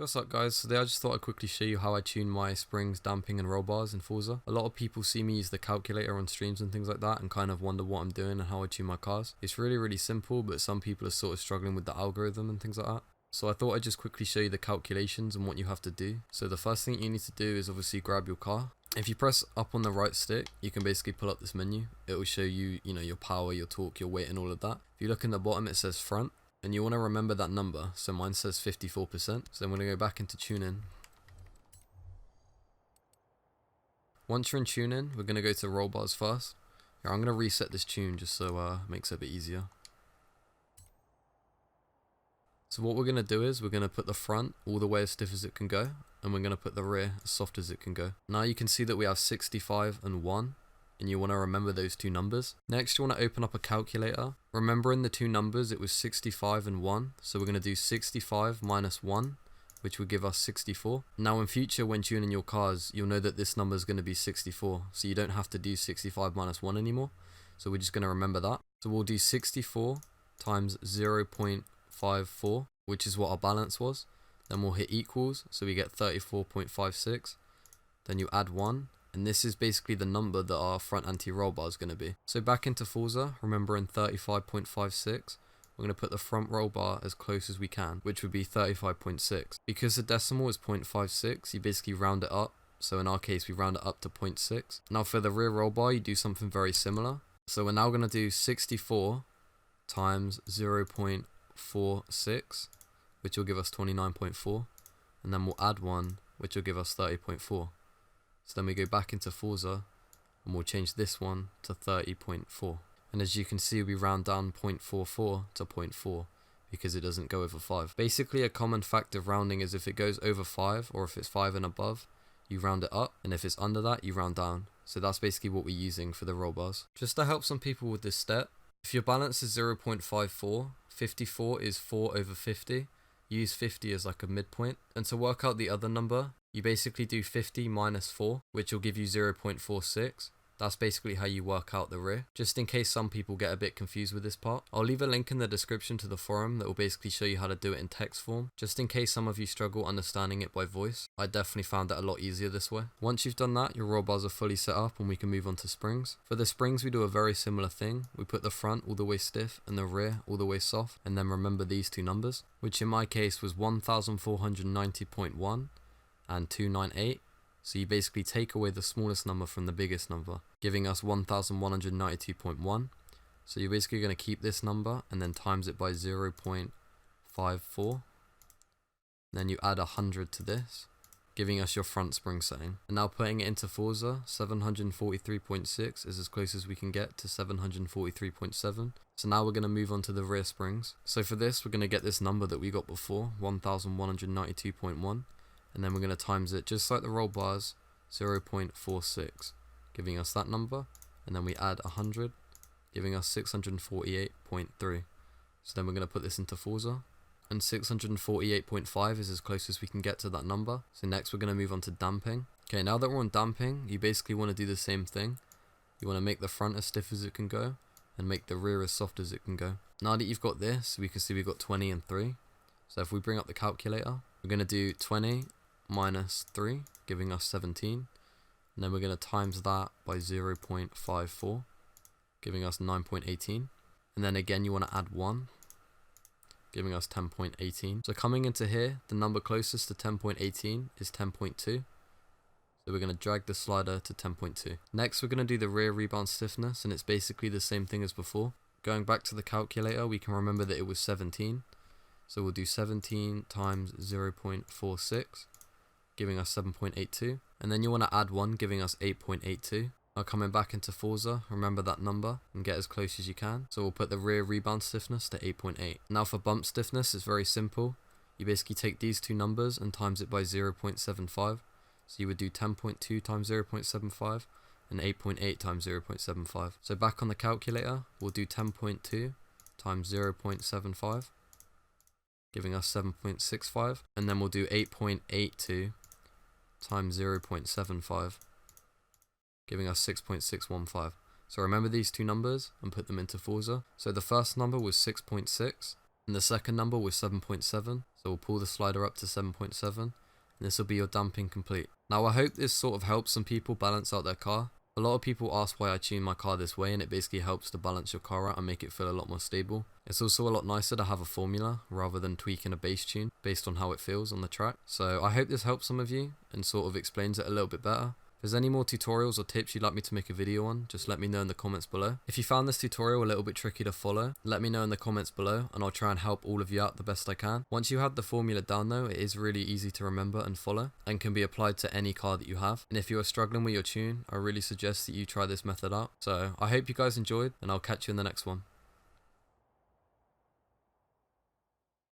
Yo, what's up guys? Today I just thought I'd quickly show you how I tune my springs, damping and roll bars in Forza. A lot of people see me use the calculator on streams and things like that and kind of wonder what I'm doing and how I tune my cars. It's really simple, but some people are sort of struggling with the algorithm and things like that. So I thought I'd just quickly show you the calculations and what you have to do. So the first thing you need to do is obviously grab your car. If you press up on the right stick, you can basically pull up this menu. It will show you, your power, your torque, your weight and all of that. If you look in the bottom, it says front. And you want to remember that number, so mine says 54%. So I'm going to go back into tuning. Once you're in tuning, we're going to go to roll bars first. Here, I'm going to reset this tune just so it makes it a bit easier. So what we're going to do is we're going to put the front all the way as stiff as it can go, and we're going to put the rear as soft as it can go. Now you can see that we have 65 and 1. And you want to remember those two numbers. Next, you want to open up a calculator. Remembering the two numbers, it was 65 and 1. So we're going to do 65 minus 1, which will give us 64. Now in future, when tuning your cars, you'll know that this number is going to be 64. So you don't have to do 65 minus 1 anymore. So we're just going to remember that. So we'll do 64 times 0.54, which is what our balance was. Then we'll hit equals, so we get 34.56. Then you add 1. And this is basically the number that our front anti-roll bar is going to be. So back into Forza, remembering 35.56, we're going to put the front roll bar as close as we can, which would be 35.6. Because the decimal is 0.56, you basically round it up. So in our case, we round it up to 0.6. Now for the rear roll bar, you do something very similar. So we're now going to do 64 times 0.46, which will give us 29.4. And then we'll add 1, which will give us 30.4. So then we go back into Forza and we'll change this one to 30.4. And as you can see, we round down 0.44 to 0.4 because it doesn't go over 5. Basically, a common fact of rounding is if it goes over 5 or if it's 5 and above, you round it up. And if it's under that, you round down. So that's basically what we're using for the roll bars. Just to help some people with this step, if your balance is 0.54, 54 is 4 over 50. Use 50 as like a midpoint. And to work out the other number, you basically do 50 minus 4, which will give you 0.46. That's basically how you work out the rear. Just in case some people get a bit confused with this part, I'll leave a link in the description to the forum that will basically show you how to do it in text form. Just in case some of you struggle understanding it by voice, I definitely found it a lot easier this way. Once you've done that, your roll bars are fully set up and we can move on to springs. For the springs, we do a very similar thing. We put the front all the way stiff and the rear all the way soft, and then remember these two numbers, which in my case was 1490.1 and 298. So you basically take away the smallest number from the biggest number, giving us 1192.1. So you're basically going to keep this number and then times it by 0.54. Then you add 100 to this, giving us your front spring setting. And now putting it into Forza, 743.6 is as close as we can get to 743.7. So now we're going to move on to the rear springs. So for this, we're going to get this number that we got before, 1192.1. And then we're going to times it just like the roll bars, 0.46, giving us that number. And then we add 100, giving us 648.3. So then we're going to put this into Forza. And 648.5 is as close as we can get to that number. So next we're going to move on to damping. Okay, now that we're on damping, you basically want to do the same thing. You want to make the front as stiff as it can go and make the rear as soft as it can go. Now that you've got this, we can see we've got 20 and 3. So if we bring up the calculator, we're going to do 20 minus 3, giving us 17. And then we're going to times that by 0.54, giving us 9.18. And then again, you want to add 1, giving us 10.18. So coming into here, the number closest to 10.18 is 10.2. So we're going to drag the slider to 10.2. Next, we're going to do the rear rebound stiffness, and it's basically the same thing as before. Going back to the calculator, we can remember that it was 17. So we'll do 17 times 0.46, giving us 7.82. And then you want to add 1, giving us 8.82. Now coming back into Forza, remember that number and get as close as you can. So we'll put the rear rebound stiffness to 8.8. Now for bump stiffness, it's very simple. You basically take these two numbers and times it by 0.75. So you would do 10.2 times 0.75 and 8.8 times 0.75. So back on the calculator, we'll do 10.2 times 0.75. Giving us 7.65, and then we'll do 8.82 times 0.75, giving us 6.615. So remember these two numbers and put them into Forza. So the first number was 6.6, and the second number was 7.7. So we'll pull the slider up to 7.7, and this will be your damping complete. Now I hope this sort of helps some people balance out their car. A lot of people ask why I tune my car this way, and it basically helps to balance your car out and make it feel a lot more stable. It's also a lot nicer to have a formula rather than tweaking a bass tune based on how it feels on the track. So I hope this helps some of you and sort of explains it a little bit better. If there's any more tutorials or tips you'd like me to make a video on, just let me know in the comments below. If you found this tutorial a little bit tricky to follow, let me know in the comments below and I'll try and help all of you out the best I can. Once you have the formula down though, it is really easy to remember and follow and can be applied to any car that you have. And if you are struggling with your tune, I really suggest that you try this method out. So I hope you guys enjoyed and I'll catch you in the next one.